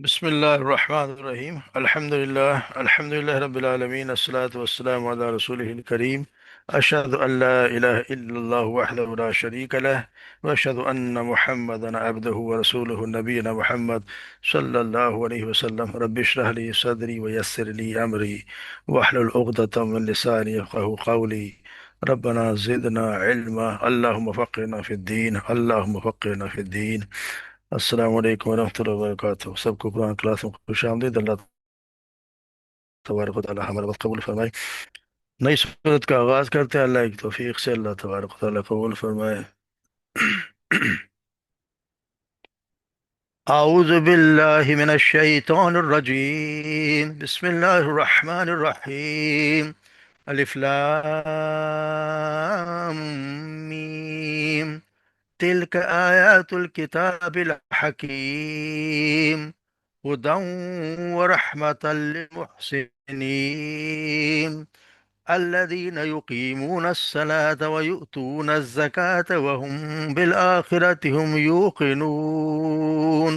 بسم الله الرحمن الرحيم الحمد لله رب العالمين الصلاة والسلام على رسوله الكريم. أشهد أن لا إله إلا الله وحده لا شريك له، وأشهد أن محمدا عبده ورسوله نبينا محمد صلى الله عليه وسلم. رب اشرح لي صدري ويسر لي أمري واحلل عقدة من لساني يفقهوا قولي. ربنا زدنا علما، اللهم فقهنا في الدين، اللهم فقهنا في الدين. السلام علیکم ورحمۃ اللہ وبرکاتہ، سب کو قرآن کلاس میں خوش آمدید۔ اللہ تبارک و تعالی ہمارا وقت قبول فرمائے۔ نئی صورت کا آغاز کرتے ہیں اللہ کی توفیق سے، اللہ تبارک و تعالی قبول فرمائے۔ اعوذ باللہ من الشیطان الرجیم، بسم اللہ الرحمن الرحیم۔ الف لام میم، تلك آیات الكتاب الحکیم، هدى ورحمة للمحسنين الذين يقيمون الصلاة ويؤتون الزكاة وهم بالآخرة هم يوقنون.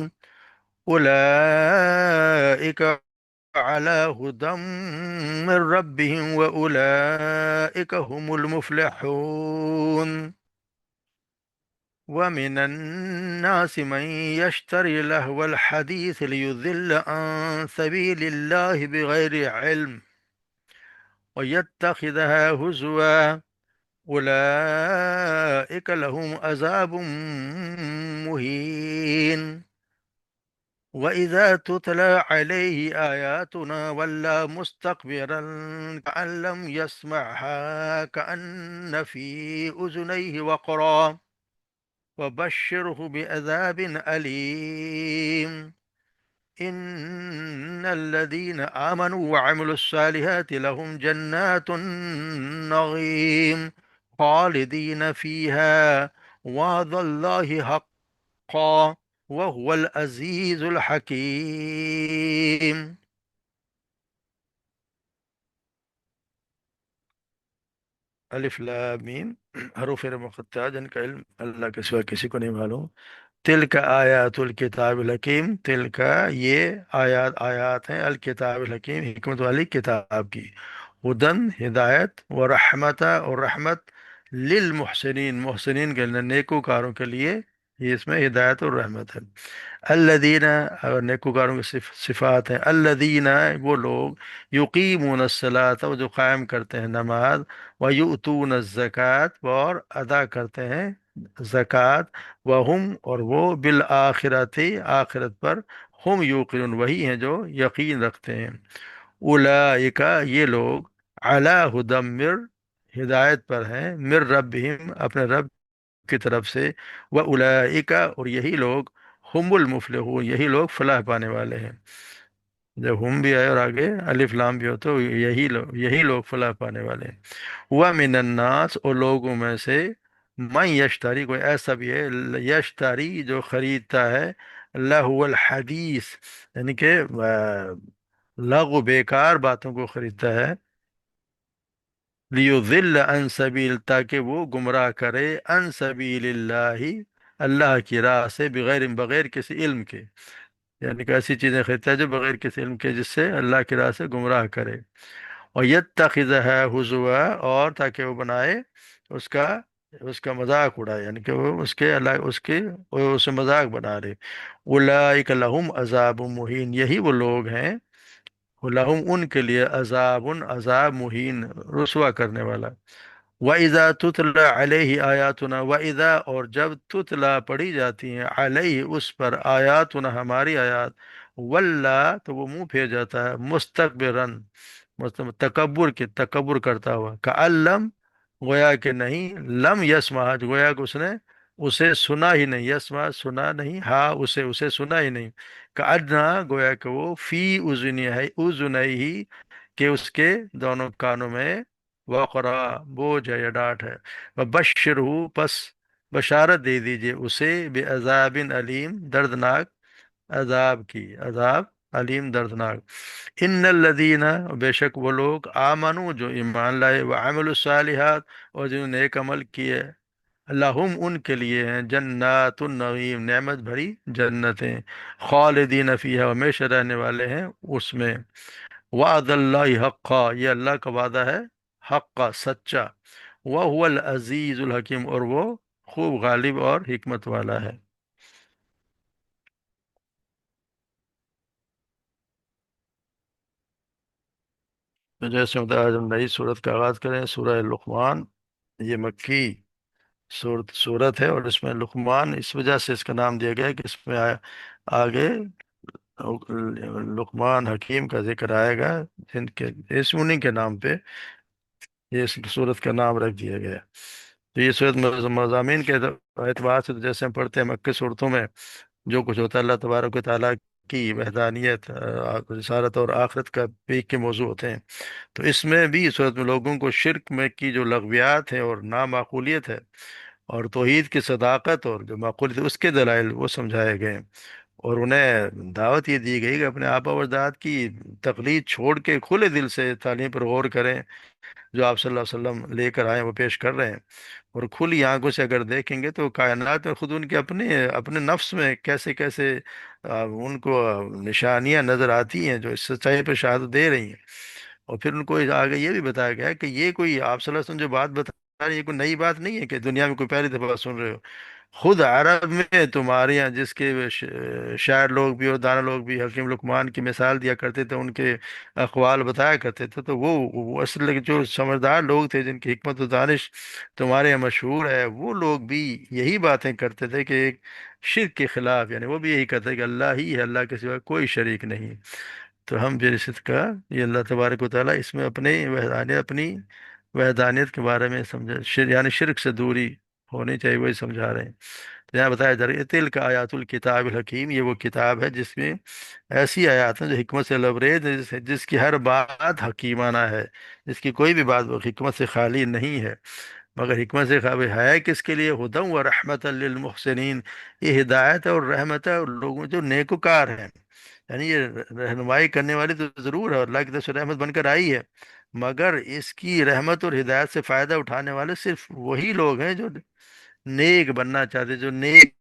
أولئك على هدى من ربهم وأولئك هم المفلحون. ومن الناس من يشتري لهو الحديث ليضل عن سبيل الله بغير علم ويتخذها هزوا، أولئك لهم عذاب مهين. وإذا تتلى عليه آياتنا ولى مستكبرا كأن لم يسمعها كأن في أذنيه وقرا، وبشره بعذاب أليم. إن الذين آمنوا وعملوا الصالحات لهم جنات النعيم خالدين فيها، وعد الله حقا وهو العزيز الحكيم. الف لام میم، حروف مقطعہ جن کا علم اللہ کے سوا کسی کو نہیں معلوم۔ تل کا آیات الکتاب الحکیم، تل کا یہ آیات ہیں الکتاب الحکیم، حکمت والی کتاب کی، ہدن ہدایت، و رحمت اور رحمت، للمحسنین محسنین کے لیے، نیکوکاروں کے لیے، یہ اس میں ہدایت اور رحمت ہے۔ الذین، اور نیکوکاروں کی صفات ہیں، الذین وہ لوگ، یقیمون الصلاۃ وہ جو قائم کرتے ہیں نماز، ویؤتون الزکوٰۃ اور ادا کرتے ہیں زکوٰۃ، وہم اور وہ، بالآخرت آخرت پر، ہم یوقنون وہی ہیں جو یقین رکھتے ہیں۔ اولئک یہ لوگ، علی ہدی ہدایت پر ہیں، من ربہم اپنے رب کی طرف سے، واولئک اور یہی لوگ، ہم المفلحون یہی لوگ فلاح پانے والے ہیں۔ جب ہم بھی آئے اور آگے الف لام بھی ہو تو یہی لوگ فلاح پانے والے ہیں۔ وَمِنَ النَّاسِ اور لوگوں میں سے، من یشتری کوئی ایسا بھی ہے، یشتری جو خریدتا ہے، لہو الحدیث یعنی کہ لغو بیکار باتوں کو خریدتا ہے، لیضل عن سبیل تاکہ وہ گمراہ کرے، عن سبیل اللہ اللہ کی راہ سے، بغیر کسی علم کے، یعنی کہ ایسی چیزیں خریدتا ہے جو بغیر کسی علم کے، جس سے اللہ کی راہ سے گمراہ کرے۔ اور یتخذها ہزوا اور تاکہ وہ بنائے اس کا مذاق اڑائے، یعنی کہ وہ وہ اسے مذاق بنا رہے۔ اولئک لہم عذاب مہین یہی وہ لوگ ہیں، لہم ان کے لیے، عذاب مہین رسوا کرنے والا۔ وَإِذَا تُتْلَى عَلَيْهِ آیاتنا، وَإِذَا اور جب تتلا پڑھی جاتی ہیں، علیہ اس پر، آیاتنا ہماری آیات، ولا تو وہ منہ پھیر جاتا ہے، مستکبرن تکبر کرتا ہوا، کألم گویا کہ نہیں، لم یسمع گویا کہ اس نے اسے سنا ہی نہیں، یسمع سنا نہیں، ہاں اسے سنا ہی نہیں، کأنہ گویا کہ وہ، فی اذنیہ کہ اس کے دونوں کانوں میں، وقرا بوجھ ہے یا ڈانٹ ہے، وبشرہ پس بشارت دے دیجئے اسے، بعذاب علیم دردناک عذاب علیم دردناک۔ ان الذین بے شک وہ لوگ، آمنو جو ایمان لائے، وعملوا الصالحات اور جنہوں نے نیک عمل کیے، لہم ان کے لیے ہیں جنات النعیم نعمت بھری جنتیں، خالدین فیہا ہمیشہ رہنے والے ہیں اس میں، وعد اللہ حقا یہ اللہ کا وعدہ ہے، حقا سچا، وہ العزیز الحکیم اور وہ خوب غالب اور حکمت والا ہے۔ تو جیسے ہوتا ہے آج ہم نئی صورت کا آغاز کریں، سورہ لقمان، یہ مکی صورت ہے، اور اس میں لقمان اس وجہ سے اس کا نام دیا گیا ہے کہ اس میں آگے لقمان حکیم کا ذکر آئے گا، جن کے اس انہیں کے نام پہ یہ اس صورت کا نام رکھ دیا گیا ہے۔ تو یہ صورت مضامین کے اعتبار سے تو جیسے ہم پڑھتے ہیں مکی صورتوں میں جو کچھ ہوتا ہے اللہ تبارک و تعالیٰ کی وحدانیت، رسالت اور آخرت کا پیک کے موضوع ہوتے ہیں، تو اس میں بھی اس صورت میں لوگوں کو شرک میں کی جو لغویات ہیں اور نامعقولیت ہے، اور توحید کی صداقت اور جو معقولیت ہے اس کے دلائل وہ سمجھائے گئے، اور انہیں دعوت یہ دی گئی کہ اپنے آبا و اجداد کی تقلید چھوڑ کے کھلے دل سے تعلیم پر غور کریں، جو آپ صلی اللہ علیہ وسلم لے کر آئے وہ پیش کر رہے ہیں، اور کھلی آنکھوں سے اگر دیکھیں گے تو کائنات میں خود ان کے اپنے اپنے نفس میں کیسے کیسے ان کو نشانیاں نظر آتی ہیں جو اس سچائی پہ شہادت دے رہی ہیں، اور پھر ان کو آگے یہ بھی بتایا گیا ہے کہ یہ کوئی آپ صلی اللہ علیہ وسلم جو بات بتا رہے ہیں یہ کوئی نئی بات نہیں ہے کہ دنیا میں کوئی پہلی دفعہ سن رہے ہو، خود عرب میں تمہارے یہاں جس کے شاعر لوگ بھی اور دانا لوگ بھی حکیم لقمان کی مثال دیا کرتے تھے، ان کے اقوال بتایا کرتے تھے، تو وہ اصل کے جو سمجھدار لوگ تھے جن کی حکمت و دانش تمہارے یہاں مشہور ہے، وہ لوگ بھی یہی باتیں کرتے تھے کہ ایک شرک کے خلاف، یعنی وہ بھی یہی کرتے تھے کہ اللہ ہی ہے، اللہ کے سوا کوئی شریک نہیں۔ تو ہم پھر اس کا یہ اللہ تبارک و تعالیٰ اس میں اپنی وحدانیت کے بارے میں سمجھا، یعنی شرک سے دوری ہونی چاہیے وہی سمجھا رہے ہیں۔ تو یہاں بتایا جا رہا ہے تل کا آیات الکتاب الحکیم، یہ وہ کتاب ہے جس میں ایسی آیات ہیں جو حکمت سے لبریز ہے، جس کی ہر بات حکیمانہ ہے، جس کی کوئی بھی بات وہ حکمت سے خالی نہیں ہے، مگر حکمت سے خالی ہے کس کے لیے؟ ہدی و رحمت للمحسنین، یہ ہدایت ہے اور رحمت ہے اور لوگوں جو نیکوکار ہیں، یعنی یہ رہنمائی کرنے والی تو ضرور ہے اور اللہ کی طرف سے رحمت بن کر آئی ہے، مگر اس کی رحمت اور ہدایت سے فائدہ اٹھانے والے صرف وہی لوگ ہیں جو نیک بننا چاہتے، جو نیک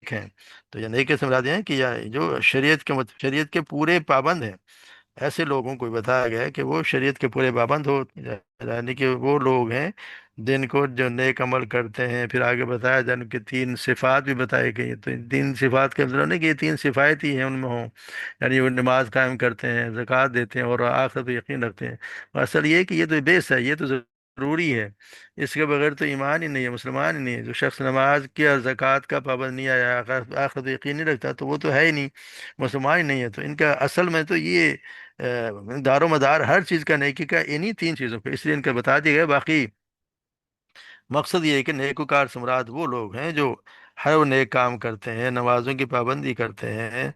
ہیں۔ تو یہ نیک سے مراد یہ ہے کہ جو شریعت کے پورے پابند ہیں، ایسے لوگوں کو بتایا گیا ہے کہ وہ شریعت کے پورے پابند ہو، یعنی کہ وہ لوگ ہیں جن کو جو نیک عمل کرتے ہیں، پھر آگے بتایا جن کی تین صفات بھی بتائی گئی ہیں، تو ان تین صفات کے مطلب نہیں کہ یہ تین صفات ہی ہیں ان میں ہوں، یعنی وہ نماز قائم کرتے ہیں، زکوٰۃ دیتے ہیں اور آخرت پہ یقین رکھتے ہیں، اصل یہ ہے کہ یہ تو بیس ہے، یہ تو ضروری ہے، اس کے بغیر تو ایمان ہی نہیں ہے، مسلمان ہی نہیں ہے، جو شخص نماز کی اور زکوٰۃ کا پابند نہیں آیا، آخرت پہ یقین نہیں رکھتا تو وہ تو ہے ہی نہیں، مسلمان ہی نہیں ہے، تو ان کا اصل میں تو یہ دار و مدار ہر چیز کا نیکی کا انہی تین چیزوں پہ، اس لیے ان کا بتا دیا گیا، باقی مقصد یہ ہے کہ نیکوکار سے مراد وہ لوگ ہیں جو ہر وہ نیک کام کرتے ہیں، نمازوں کی پابندی کرتے ہیں،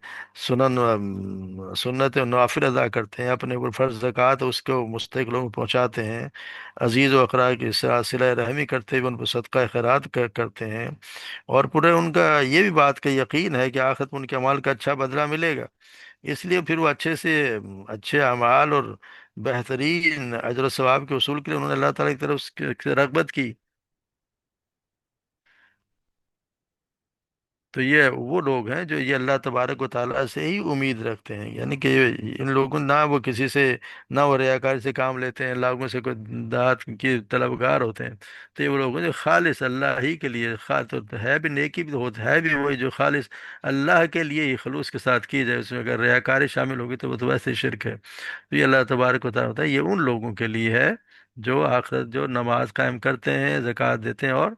سنت و نوافل ادا کرتے ہیں، اپنے اوپر فرض زکوٰۃ اس کو مستحق لوگوں کو پہنچاتے ہیں، عزیز و اقرا کی صلہ رحمی کرتے ہوئے ان پر صدقہ خیرات کرتے ہیں، اور پورے ان کا یہ بھی بات کا یقین ہے کہ آخرت میں ان کے اعمال کا اچھا بدلہ ملے گا، اس لیے پھر وہ اچھے سے اچھے اعمال اور بہترین اجر و ثواب کے حصول کے لیے انہوں نے اللہ تعالیٰ کی طرف سے رغبت کی۔ تو یہ وہ لوگ ہیں جو یہ اللہ تبارک و تعالیٰ سے ہی امید رکھتے ہیں، یعنی کہ ان لوگوں نہ وہ کسی سے، نہ وہ ریاکاری سے کام لیتے ہیں، لوگوں سے کوئی داد کی طلبگار ہوتے ہیں، تو یہ وہ لوگ ہیں جو خالص اللہ ہی کے لیے، تو ہے بھی نیکی بھی ہوتا ہے بھی وہی جو خالص اللہ کے لیے ہی خلوص کے ساتھ کی جائے، اس میں اگر ریاکاری شامل ہوگی تو وہ تو ویسے ہی شرک ہے۔ تو یہ اللہ تبارک و تعالیٰ ہوتا ہے، یہ ان لوگوں کے لیے ہے جو آخرت، جو نماز قائم کرتے ہیں، زکوٰۃ دیتے ہیں اور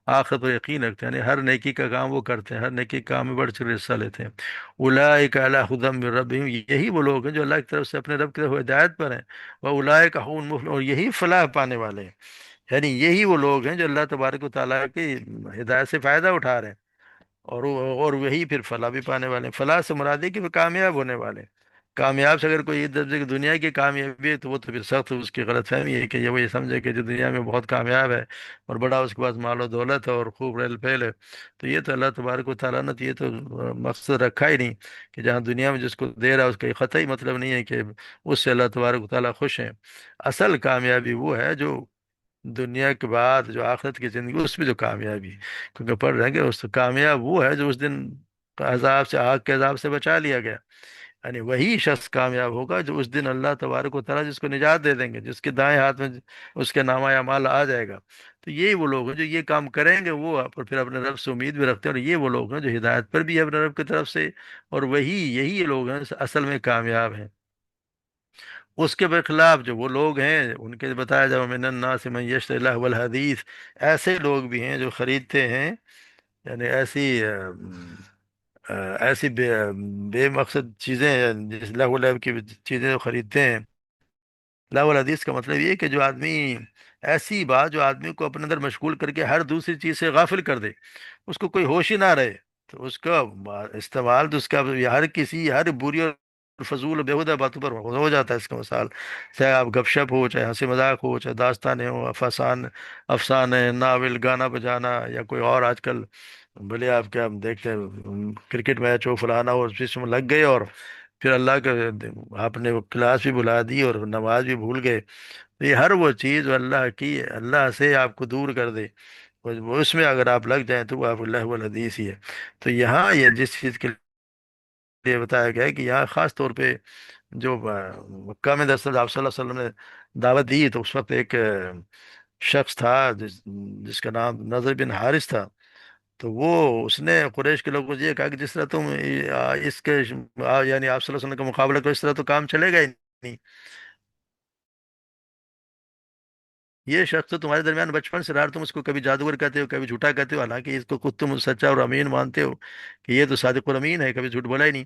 آخرت پر یقین رکھتے ہیں، یعنی ہر نیکی کا کام وہ کرتے ہیں، ہر نیکی کے کام میں بڑھ چڑھ کر حصہ لیتے ہیں۔ اولئک علی ھدی من ربہم، یہی وہ لوگ ہیں جو اللہ کی طرف سے اپنے رب کی طرف ہدایت پر ہیں، واولئک هم المفلحون، اور یہی فلاح پانے والے ہیں، یعنی یہی وہ لوگ ہیں جو اللہ تبارک و تعالیٰ کی ہدایت سے فائدہ اٹھا رہے ہیں، اور وہی پھر فلاح بھی پانے والے ہیں۔ فلاح سے مراد ہے کہ وہ کامیاب ہونے والے ہیں۔ کامیاب سے اگر کوئی یہ درجے کی دنیا کی کامیابی ہے تو وہ تو پھر سخت اس کی غلط فہمی ہے کہ یہ وہ یہ سمجھے کہ جو دنیا میں بہت کامیاب ہے اور بڑا اس کے پاس مال و دولت ہے اور خوب ریل پھیل ہے، تو یہ تو اللہ تبارک و تعالیٰ نے تو یہ تو مقصد رکھا ہی نہیں کہ جہاں دنیا میں جس کو دے رہا ہے اس کا یہ قطعی مطلب نہیں ہے کہ اس سے اللہ تبارک و تعالیٰ خوش ہیں۔ اصل کامیابی وہ ہے جو دنیا کے بعد جو آخرت کی زندگی اس میں جو کامیابی، کیونکہ پڑھ رہے ہیں کہ اس کامیاب وہ ہے جو اس دن عذاب سے، آگ کے عذاب سے بچا لیا گیا، یعنی وہی شخص کامیاب ہوگا جو اس دن اللہ تبارک و تعالیٰ جس کو نجات دے دیں گے، جس کے دائیں ہاتھ میں اس کے نامہ اعمال آ جائے گا۔ تو یہی وہ لوگ ہیں جو یہ کام کریں گے، وہ اور پھر اپنے رب سے امید بھی رکھتے ہیں، اور یہ وہ لوگ ہیں جو ہدایت پر بھی ہے اپنے رب کی طرف سے، اور وہی یہی لوگ ہیں اصل میں کامیاب ہیں۔ اس کے برخلاف جو وہ لوگ ہیں ان کے بتایا جائے من الناس من یشتری لہو الحدیث، ایسے لوگ بھی ہیں جو خریدتے ہیں، یعنی ایسی بے مقصد چیزیں، جس لہو لہو کی چیزیں جو خریدتے ہیں۔ لاول حدیث کا مطلب یہ ہے کہ جو آدمی، ایسی بات جو آدمی کو اپنے اندر مشغول کر کے ہر دوسری چیز سے غافل کر دے، اس کو کوئی ہوش ہی نہ رہے، تو اس کا استعمال تو اس کا ہر کسی، ہر بری اور فضول و بیہودہ باتوں پر ہو جاتا ہے۔ اس کا مثال، چاہے آپ گپ شپ ہو، چاہے ہنسی مذاق ہو، چاہے داستانیں ہو، افسانے، ناول، گانا بجانا، یا کوئی اور آج کل بھلے آپ کیا دیکھتے ہیں کرکٹ میچ ہو فلانا ہو، اس میں لگ گئے، اور پھر اللہ کے آپ نے وہ کلاس بھی بلا دی اور نماز بھی بھول گئے۔ تو یہ ہر وہ چیز جو اللہ کی، اللہ سے آپ کو دور کر دے، وہ اس میں اگر آپ لگ جائیں تو وہ آپ اللہ الحدیث ہی ہے۔ تو یہاں یہ جس چیز کے لیے بتایا گیا ہے کہ یہاں خاص طور پہ جو مکہ میں دراصل آپ صلی اللہ علیہ وسلم نے دعوت دی، تو اس وقت ایک شخص تھا جس کا نام نضر بن حارث تھا۔ تو وہ، اس نے قریش کے لوگوں سے یہ کہا کہ جس طرح تم اس کے یعنی آپ صلی اللہ علیہ وسلم کا مقابلہ کرو، اس طرح تو کام چلے گا ہی نہیں۔ یہ شخص تو تمہارے درمیان بچپن سے رہا، تم اس کو کبھی جادوگر کہتے ہو، کبھی جھوٹا کہتے ہو، حالانکہ اس کو خود تم سچا اور امین مانتے ہو کہ یہ تو صادق اور امین ہے، کبھی جھوٹ بولا ہی نہیں،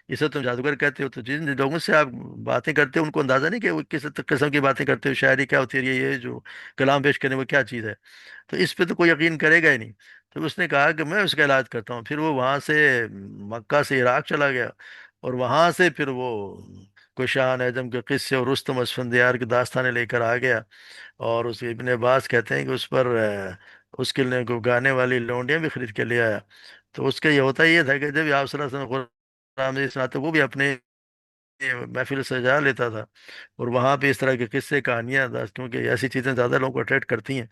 اسے تم جادوگر کہتے ہو۔ تو جن لوگوں سے آپ باتیں کرتے ہو ان کو اندازہ نہیں کہ وہ کس قسم کی باتیں کرتے ہو، شاعری کیا ہوتی ہے، یہ جو کلام پیش کرنے وہ کیا چیز ہے، تو اس پہ تو کوئی یقین کرے گا ہی نہیں۔ تو اس نے کہا کہ میں اس کا علاج کرتا ہوں۔ پھر وہ وہاں سے مکہ سے عراق چلا گیا، اور وہاں سے پھر وہ کوشان اعظم کے قصے اور رستم اسفندیار کی داستانیں لے کر آ گیا، اور اس ابن عباس کہتے ہیں کہ اس پر اس کے لیے کو گانے والی لونڈیاں بھی خرید کے لے آیا۔ تو اس کا یہ ہوتا یہ تھا کہ جب آپ صلی اللہ علیہ وسلم قرآن مجید سناتے، وہ بھی اپنے محفل سجا لیتا تھا، اور وہاں پہ اس طرح کے قصے کہانیاں، کیونکہ ایسی چیزیں زیادہ لوگوں کو اٹریکٹ کرتی ہیں،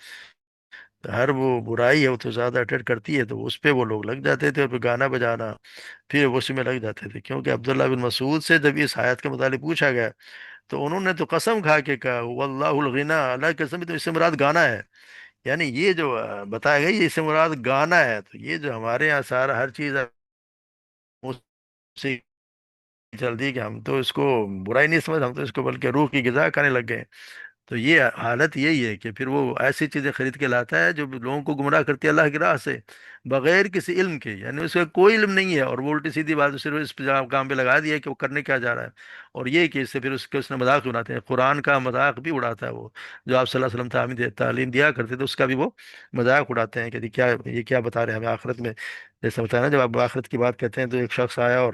ہر وہ برائی ہے وہ تو زیادہ اٹریکٹ کرتی ہے، تو اس پہ وہ لوگ لگ جاتے تھے، اور پھر گانا بجانا، پھر وہ اسی میں لگ جاتے تھے۔ کیونکہ عبداللہ بن مسعود سے جب اس آیت کے متعلق پوچھا گیا، تو انہوں نے تو قسم کھا کے کہا واللہ الغنا، اللہ کی قسم، تو اس سے مراد گانا ہے، یعنی یہ جو بتایا گیا یہ اس سے مراد گانا ہے۔ تو یہ جو ہمارے یہاں سارا ہر چیز سے چل دی کہ ہم تو اس کو برائی نہیں سمجھ، ہم تو اس کو بلکہ روح کی غذا کھانے لگ گئے۔ تو یہ حالت یہی ہے کہ پھر وہ ایسی چیزیں خرید کے لاتا ہے جو لوگوں کو گمراہ کرتی ہے اللہ کی راہ سے، بغیر کسی علم کے، یعنی اس کا کوئی علم نہیں ہے، اور وہ الٹی سیدھی بات صرف اس پہ کام پہ لگا دیا کہ وہ کرنے کیا جا رہا ہے، اور یہ کہ اس سے پھر اس نے مذاق اڑاتے ہیں، قرآن کا مذاق بھی اڑاتا ہے وہ، جو آپ صلی اللہ علیہ وسلم تعلیم دیا کرتے تھے اس کا بھی وہ مذاق اڑاتے ہیں کہ یہ کیا بتا رہے ہیں ہمیں آخرت میں۔ جیسا بتایا نا، جب آپ آخرت کی بات کہتے ہیں تو ایک شخص آیا اور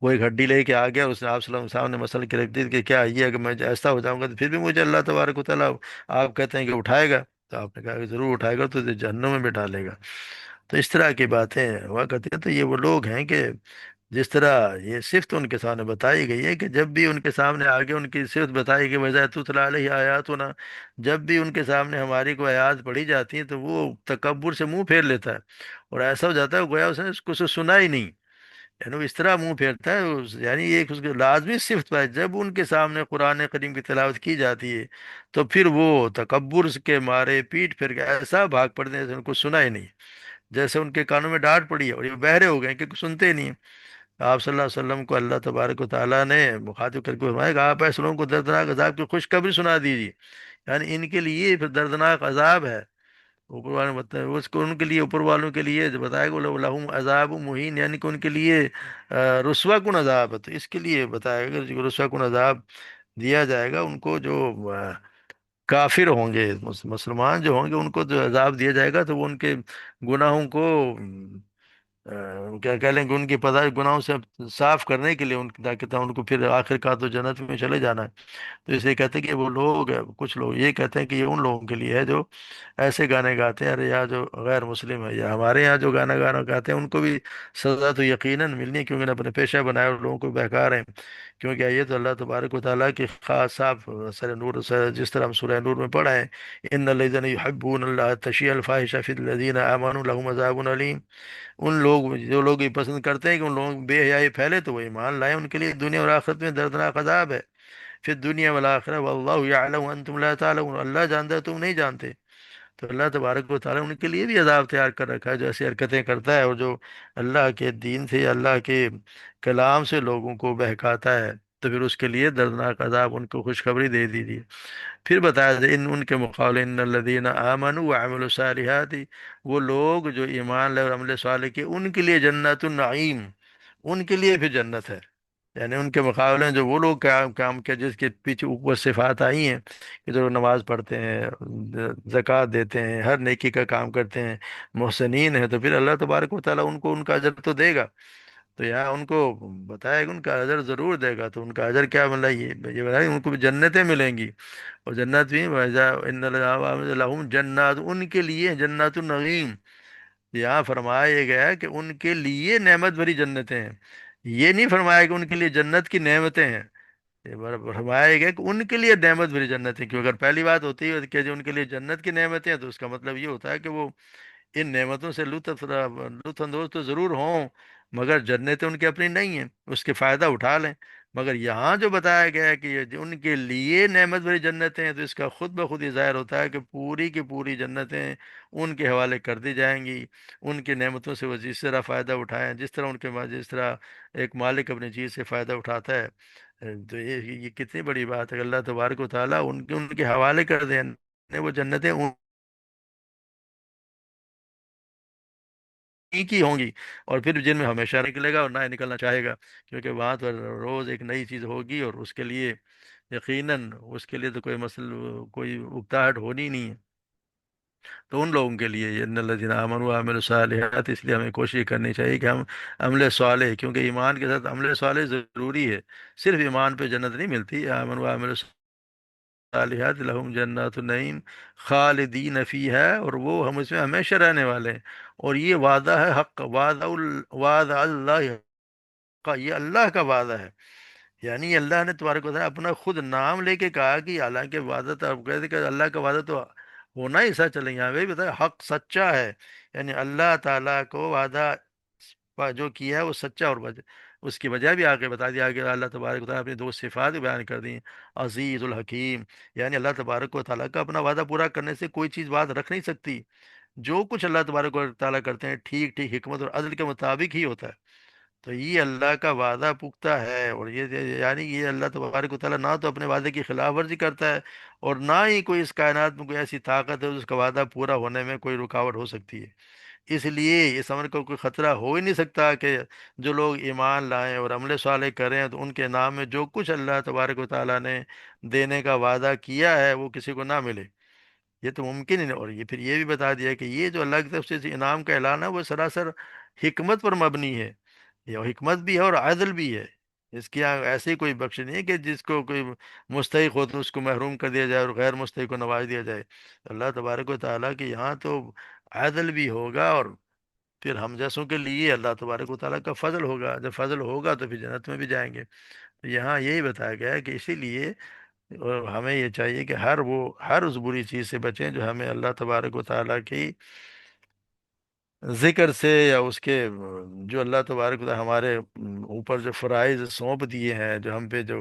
وہ ایک ہڈی لے کے آ گیا، اس نے آپ صلی اللہ علیہ وسلم نے مسل کے رکھ دی کہ کیا یہ اگر میں ایسا ہو جاؤں گا تو پھر بھی مجھے اللہ تبارک و تعالیٰ آپ کہتے ہیں کہ اٹھائے گا؟ تو آپ نے کہا کہ ضرور اٹھائے گا، تو جہنم میں بھی ڈالے گا۔ تو اس طرح کی باتیں ہوا کرتی ہیں۔ تو یہ وہ لوگ ہیں کہ جس طرح یہ صفت ان کے سامنے بتائی گئی ہے کہ جب بھی ان کے سامنے آگے ان کی صفت بتائی گئی، وَإِذَا تُتْلَىٰ عَلَيْهِ آيَاتُنَا، جب بھی ان کے سامنے ہماری کوئی آیات پڑھی جاتی ہیں تو وہ تکبر سے منہ پھیر لیتا ہے، اور ایسا ہو جاتا ہے گویا اس نے اس کو سنا ہی نہیں، یعنی وہ اس طرح منہ پھیرتا ہے یعنی یہ ایک اس کی لازمی صفت ہے، جب ان کے سامنے قرآن کریم کی تلاوت کی جاتی ہے تو پھر وہ تکبر کے مارے پیٹ پھیر کے ایسا بھاگ پڑتے ہیں جیسے ان کو سنا ہی نہیں، جیسے ان کے کانوں میں ڈانٹ پڑی ہے اور یہ بہرے ہو گئے ہیں کہ سنتے ہی نہیں ہیں۔ آپ صلی اللہ علیہ وسلم کو اللہ تبارک و تعالیٰ نے مخاطب کر کے فرمایا کہ آپ ایسے لوگوں کو دردناک عذاب کی خوشخبری سنا دیجیے، یعنی ان کے لیے پھر دردناک عذاب ہے۔ اوپر والے نے بتایا اس کو، ان کے لیے، اوپر والوں کے لیے جو بتایا کہ لہم عذاب مہین، یعنی کہ ان کے لیے رسوا کن عذاب ہے۔ تو اس کے لیے بتایا گیا کہ جو رسوا کن عذاب دیا جائے گا ان کو، جو کافر ہوں گے، مسلمان جو ہوں گے ان کو جو عذاب دیا جائے گا تو وہ ان کے گناہوں کو کیا کہہ لیں گے، ان کی پدائش گناہوں سے صاف کرنے کے لیے، ان تاکہ ان کو پھر آخر کار تو جنت میں چلے جانا ہے۔ تو اس لیے کہتے ہیں کہ وہ لوگ، کچھ لوگ یہ کہتے ہیں کہ یہ ان لوگوں کے لیے ہے جو ایسے گانے گاتے ہیں، ارے یا جو غیر مسلم ہے یا ہمارے یہاں جو گانا گاتے ہیں ان کو بھی سزا تو یقیناً ملنی ہے، کیونکہ انہوں نے اپنے پیشہ بنایا اور لوگوں کو بہکا رہے ہیں۔ کیونکہ یہ تو اللہ تبارک و تعالیٰ کی خاص صاف سر نور جس طرح ہم سورہ نور میں پڑھا ہے، ان الذین یحبون اللہ تشیع الفاحشہ فی الذین آمنوا لهم عذاب علیم۔ ان لوگ جو لوگ یہ پسند کرتے ہیں کہ ان لوگوں میں بے حیائی پھیلے تو وہ ایمان لائیں، ان کے لیے دنیا اور آخرت میں دردناک عذاب ہے، پھر دنیا والآخرہ، واللہ یعلم وانتم لا تعلمون، اللہ جانتا ہے تم نہیں جانتے۔ تو اللہ تبارک و تعالیٰ ان کے لیے بھی عذاب تیار کر رکھا ہے جو ایسی حرکتیں کرتا ہے، اور جو اللہ کے دین سے یا اللہ کے کلام سے لوگوں کو بہکاتا ہے، تو پھر اس کے لیے دردناک عذاب، ان کو خوشخبری دے دیجیے۔ پھر بتایا جائے ان کے مقابلے ان الذین آمنوا وعملوا الصالحات، وہ لوگ جو ایمان لے اور عمل صالح کیے، ان کے لیے جنت النعیم، ان کے لیے پھر جنت ہے۔ یعنی ان کے مقابلے میں جو وہ لوگ کام کام کیا جس کے پیچھے اوپر صفات آئی ہیں کہ جو نماز پڑھتے ہیں، زکوٰۃ دیتے ہیں، ہر نیکی کا کام کرتے ہیں، محسنین ہیں، تو پھر اللہ تبارک و تعالیٰ ان کو ان کا اجر تو دے گا۔ تو یہاں ان کو بتایا کہ ان کا اجر ضرور دے گا، تو ان کا اجر کیا مطلب، یہ بتایا کہ ان کو بھی جنتیں ملیں گی، اور جنت بھی ان لہم جنات، ان کے لیے جنات النعیم۔ یہاں فرمایا یہ گیا ہے کہ ان کے لیے نعمت بھری جنتیں ہیں، یہ نہیں فرمایا کہ ان کے لیے جنت کی نعمتیں ہیں، یہ فرمایا گیا کہ ان کے لیے نعمت بھری جنتیں، کیوں اگر پہلی بات ہوتی ہے کہ جو ان کے لیے جنت کی نعمتیں ہیں تو اس کا مطلب یہ ہوتا ہے کہ وہ ان نعمتوں سے لطف اندوز تو ضرور ہوں، مگر جنتیں ان کی اپنی نہیں ہیں، اس کے فائدہ اٹھا لیں۔ مگر یہاں جو بتایا گیا ہے کہ یہ جو ان کے لیے نعمت بھری جنتیں ہیں، تو اس کا خود بخود یہ ظاہر ہوتا ہے کہ پوری کی پوری جنتیں ان کے حوالے کر دی جائیں گی، ان کی نعمتوں سے وہ جس طرح فائدہ اٹھائیں، جس طرح ان کے جس طرح ایک مالک اپنی چیز سے فائدہ اٹھاتا ہے۔ تو یہ کتنی بڑی بات ہے کہ اللہ تبارک و تعالیٰ ان کے حوالے کر دیں، وہ جنتیں ایک ہی ہوں گی، اور پھر جن میں ہمیشہ نکلے گا اور نہ ہی نکلنا چاہے گا، کیونکہ وہاں تو روز ایک نئی چیز ہوگی، اور اس کے لیے یقیناً اس کے لیے تو کوئی اکتاہٹ ہونی ہی نہیں ہے۔ تو ان لوگوں کے لیے یہ ان الذین آمنوا وعملوا الصالحات، اس لیے ہمیں کوشش کرنی چاہیے کہ ہم عمل صالح، کیونکہ ایمان کے ساتھ عمل صالح ضروری ہے، صرف ایمان پہ جنت نہیں ملتی، آمنوا وعملوا الصالحات لہم جنات النعیم خالدین فیہا، اور وہ ہم اس میں ہمیشہ رہنے والے ہیں، اور یہ وعدہ ہے حق، وعدہ اللہ کا، یہ اللہ کا وعدہ ہے۔ یعنی اللہ نے تبارک و تعالیٰ اپنا خود نام لے کے کہا کہ حالانکہ وعدہ تو آپ کہتے کہ اللہ کا وعدہ تو ہونا ہی سچ، چلیں یہاں بھی بتایا حق سچا ہے، یعنی اللہ تعالیٰ کو وعدہ جو کیا ہے وہ سچا، اور اس کی وجہ بھی آگے بتا دیا، آگے اللہ تبارک و تعالیٰ اپنی دو صفات بھی بیان کر دی، عزیز الحکیم، یعنی اللہ تبارک و تعالیٰ کا اپنا وعدہ پورا کرنے سے کوئی چیز بات رکھ نہیں سکتی، جو کچھ اللہ تبارک و تعالیٰ کرتے ہیں ٹھیک ٹھیک حکمت اور عدل کے مطابق ہی ہوتا ہے۔ تو یہ اللہ کا وعدہ پختہ ہے، اور یعنی یہ اللہ تبارک و تعالیٰ نہ تو اپنے وعدے کی خلاف ورزی کرتا ہے، اور نہ ہی کوئی اس کائنات میں کوئی ایسی طاقت ہے جس کا وعدہ پورا ہونے میں کوئی رکاوٹ ہو سکتی ہے۔ اس لیے اس عمل کو کوئی خطرہ ہو ہی نہیں سکتا کہ جو لوگ ایمان لائیں اور عمل صالح کریں تو ان کے نام میں جو کچھ اللہ تبارک و تعالیٰ نے دینے کا وعدہ کیا ہے وہ کسی کو نہ ملے، یہ تو ممکن ہی نہیں۔ اور یہ پھر یہ بھی بتا دیا کہ یہ جو اللہ کی طرف سے انعام کا اعلان ہے وہ سراسر حکمت پر مبنی ہے، یہ حکمت بھی ہے اور عدل بھی ہے، اس کی ایسی کوئی بخش نہیں ہے کہ جس کو کوئی مستحق ہو تو اس کو محروم کر دیا جائے اور غیر مستحق کو نواز دیا جائے۔ اللہ تبارک و تعالیٰ کے یہاں تو عدل بھی ہوگا، اور پھر ہم جیسوں کے لیے اللہ تبارک و تعالیٰ کا فضل ہوگا، جب فضل ہوگا تو پھر جنت میں بھی جائیں گے۔ تو یہاں یہی بتایا گیا ہے کہ اسی لیے اور ہمیں یہ چاہیے کہ ہر اس بری چیز سے بچیں جو ہمیں اللہ تبارک و تعالیٰ کی ذکر سے، یا اس کے جو اللہ تبارک و تعالیٰ ہمارے اوپر جو فرائض سونپ دیے ہیں، جو ہم پہ جو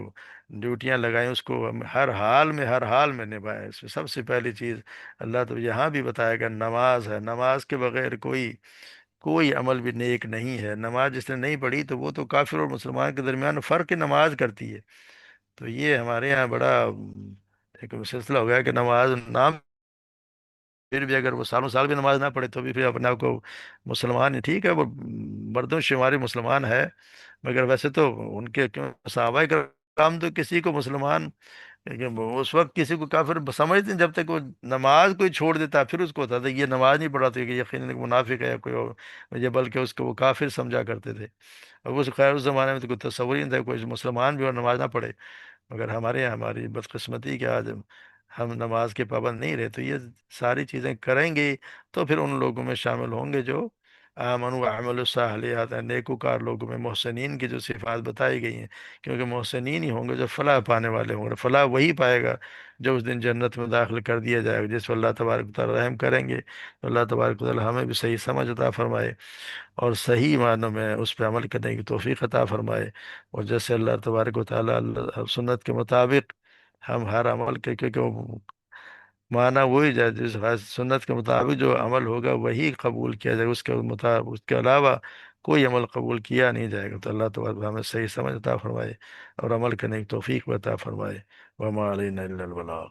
ڈیوٹیاں لگائیں، اس کو ہم ہر حال میں نبھائیں۔ اس میں سب سے پہلی چیز اللہ تو یہاں بھی بتایا گیا نماز ہے، نماز کے بغیر کوئی عمل بھی نیک نہیں ہے۔ نماز جس نے نہیں پڑھی تو وہ تو کافر اور مسلمان کے درمیان فرق نماز کرتی ہے۔ تو یہ ہمارے یہاں بڑا ایک سلسلہ ہو گیا کہ نماز نام، پھر بھی اگر وہ سالوں سال بھی نماز نہ پڑھے تو بھی پھر اپنے آپ کو مسلمان ہی ٹھیک ہے، وہ مردوں شماری مسلمان ہے، مگر ویسے تو ان کے صحابہ کرام تو کسی کو مسلمان لیکن وہ اس وقت کسی کو کافر سمجھتے ہیں، جب تک وہ نماز کوئی چھوڑ دیتا ہے پھر اس کو ہوتا تھا یہ نماز نہیں پڑھا تو کہ یقیناً ایک منافق ہے یا کوئی اور، یہ بلکہ اس کو وہ کافر سمجھا کرتے تھے۔ اور اس خیر اس زمانے میں تو کوئی تصور ہی نہیں تھا کوئی مسلمان بھی اور نماز نہ پڑھے۔ مگر ہمارے یہاں ہماری بدقسمتی کہ آج ہم نماز کے پابند نہیں رہے، تو یہ ساری چیزیں کریں گے تو پھر ان لوگوں میں شامل ہوں گے جو آمن و عمل الصالحات ہیں، نیکوکار لوگوں میں محسنین کی جو صفات بتائی گئی ہیں، کیونکہ محسنین ہی ہوں گے جو فلاح پانے والے ہوں گے، فلاح وہی پائے گا جو اس دن جنت میں داخل کر دیا جائے گا، جس پر اللہ تبارک و تعالی رحم کریں گے۔ تو اللہ تبارک و تعالی ہمیں بھی صحیح سمجھ عطا فرمائے اور صحیح معنوں میں اس پہ عمل کرنے کی توفیق عطا فرمائے۔ اور جیسے اللہ تبارک و تعالی سنت کے مطابق ہم ہر عمل کے، کیونکہ وہ معنی وہی جائے جس سنت کے مطابق جو عمل ہوگا وہی قبول کیا جائے گا، اس کے مطابق اس کے علاوہ کوئی عمل قبول کیا نہیں جائے گا۔ تو اللہ تبارک ہمیں صحیح سمجھ عطا فرمائے اور عمل کرنے کی توفیق عطا فرمائے۔ وما علینا الا البلاغ۔